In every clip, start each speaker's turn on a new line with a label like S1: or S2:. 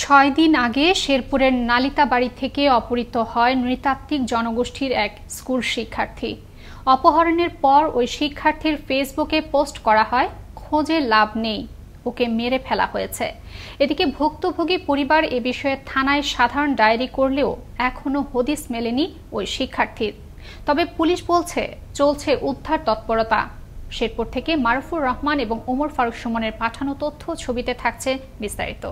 S1: 6 দিন আগে শেরপুরের নালিতাবাড়ি থেকে অপহৃত হয় নৃতাত্ত্বিক জনগোষ্ঠীর এক স্কুল শিক্ষার্থী। অপহরণের পর ওই শিক্ষার্থীর ফেসবুকে পোস্ট করা হয়, খোঁজে লাভ নেই, ওকে মেরে ফেলা হয়েছে। এদিকে ভুক্তভোগী পরিবার এ বিষয়ে থানায় সাধারণ ডায়েরি করলেও এখনো হদিস মেলেনি ওই শিক্ষার্থীর। তবে পুলিশ বলছে চলছে উদ্ধার তৎপরতা। শেরপুর থেকে মারুফুর রহমান এবং ওমর ফারুক সুমনের পাঠানো তথ্য, ছবিতে থাকছে বিস্তারিত।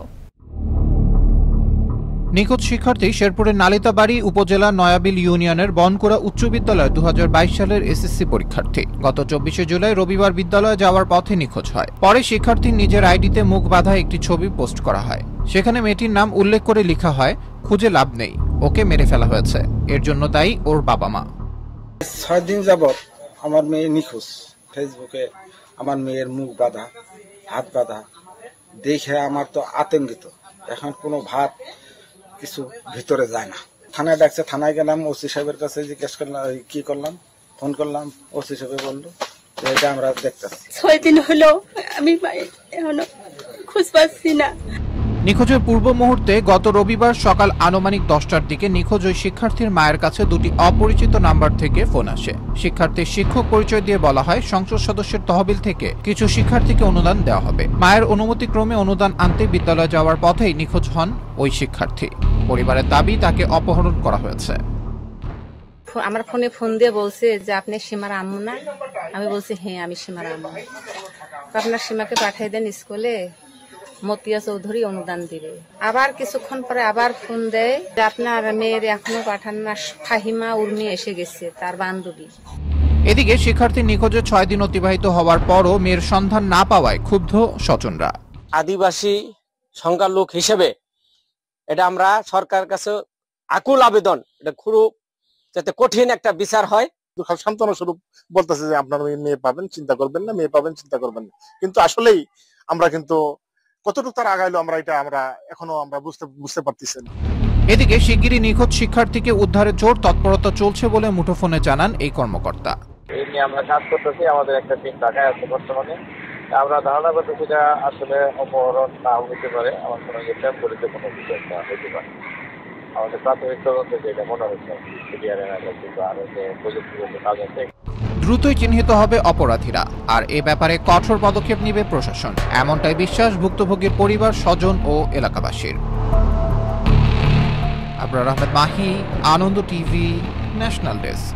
S2: নিখোঁজ শিক্ষার্থী শেরপুরের নালিতাবাড়ি উপজেলার নয়াবিল ইউনিয়নের বনকুড়া উচ্চ বিদ্যালয় 2022 সালের এসএসসি পরীক্ষার্থী। গত 24 জুলাই রবিবার বিদ্যালয়ে যাওয়ার পথে নিখোঁজ হয়। পরে শিক্ষার্থীর নিজের আইডিতে মুখ বাঁধা একটি ছবি পোস্ট করা হয়। সেখানে মেয়েটির নাম উল্লেখ করে লেখা হয়, খুঁজে লাভ নেই, ওকে মেরে ফেলা হয়েছে। এর জন্য দায়ী ওর বাবা মা।
S3: 6 দিন যাবত আমার মেয়ে নিখোঁজ। ফেসবুকে আমার মেয়ের মুখ বাঁধা, হাত বাঁধা দেখে আমার তো আতঙ্কিত। এখন কোনো ভাব কিছু ভিতরে যায় না। থানায় ডাকছে, থানায় গেলাম, ওসি সাহেবের কাছে জিজ্ঞেস করলাম, কি করলাম, ফোন করলাম, ওসি সাহেব বললো এটা আমরা দেখতেছি।
S4: 6 দিন হলো আমি এখনো খোঁজ পাচ্ছি না।
S2: নিখোঁজের পূর্ব মুহূর্তে গত রবিবার সকাল আনুমানিক 10টার দিকে নিখোঁজ ওই শিক্ষার্থীর মায়ের কাছে দুটি অপরিচিত নাম্বার থেকে ফোন আসে। শিক্ষার্থীর শিক্ষক পরিচয় দিয়ে বলা হয়, সংসদ সদস্যের তহবিল থেকে কিছু শিক্ষার্থীকে অনুদান দেওয়া হবে। মায়ের অনুমতিক্রমে অনুদান আনতে বিদ্যালয়ে যাওয়ার পথেই নিখোঁজ হন ওই শিক্ষার্থী। পরিবারের দাবি তাকে অপহরণ করা হয়েছে।
S4: আমার ফোনে ফোন দিয়ে বলছে যে আপনি সীমার আম্মু না? আমি বলছি হ্যাঁ আমি সীমার আম্মু। আপনার সীমাকে পাঠিয়ে দেন স্কুলে, মতিয়া চৌধুরী অনুদান দিবে। আবার কিছুক্ষণ পরে আবার ফোন দেয় যে আপনার মেয়ের এখনো পাঠান না, ফাহিমা উর্মি এসে গেছে, তার বান্ধবী।
S2: এদিকে শিক্ষার্থী নিখোঁজের 6 দিন অতিবাহিত হওয়ার পরও মেয়ের সন্ধান না পাওয়ায় ক্ষুব্ধ স্বজনরা।
S5: আদিবাসী সংখ্যালঘু হিসেবে এটা আমরা সরকারের কাছে আকুল আবেদন, এটা খুব যাতে কঠিন একটা বিচার হয়।
S6: সান্ত্বনা স্বরূপ বলতেছে যে আপনার মেয়ে পাবেন, চিন্তা করবেন না, মেয়ে পাবেন, চিন্তা করবেন না। কিন্তু আসলেই আমরা কিন্তু কতটুকু তার আগাইলো আমরা এখনো বুঝতে পারতেছি না।
S2: এদিকে শিগগিরই নিখোঁজ শিক্ষার্থীকে উদ্ধারে জোর তৎপরতা চলছে বলে মুঠোফোনে জানান এই কর্মকর্তা।
S7: এই নিয়ে আমরা কাজ করতেছি, আমাদের একটা টিম ঢাকায় আছে বর্তমানে। আমরা ধারণা করতেছি এটা আসলে অপহরণ না হতে পারে, আমার কোনো টেম্পোরারি কোনো কিছু একটা হতে পারে। আমাদের প্রাথমিক তদন্তে যেটা মনে হচ্ছে প্রযুক্তিগত কাজ আছে।
S2: দ্রুতই চিহ্নিত হবে অপরাধীরা, আর এ ব্যাপারে কঠোর পদক্ষেপ নেবে প্রশাসন, এমনটাই বিশ্বাস ভুক্তভোগীর পরিবার, স্বজন ও এলাকাবাসীর। আবরার আহমেদ মাহি, আনন্দ টিভি, ন্যাশনাল ডেস্ক।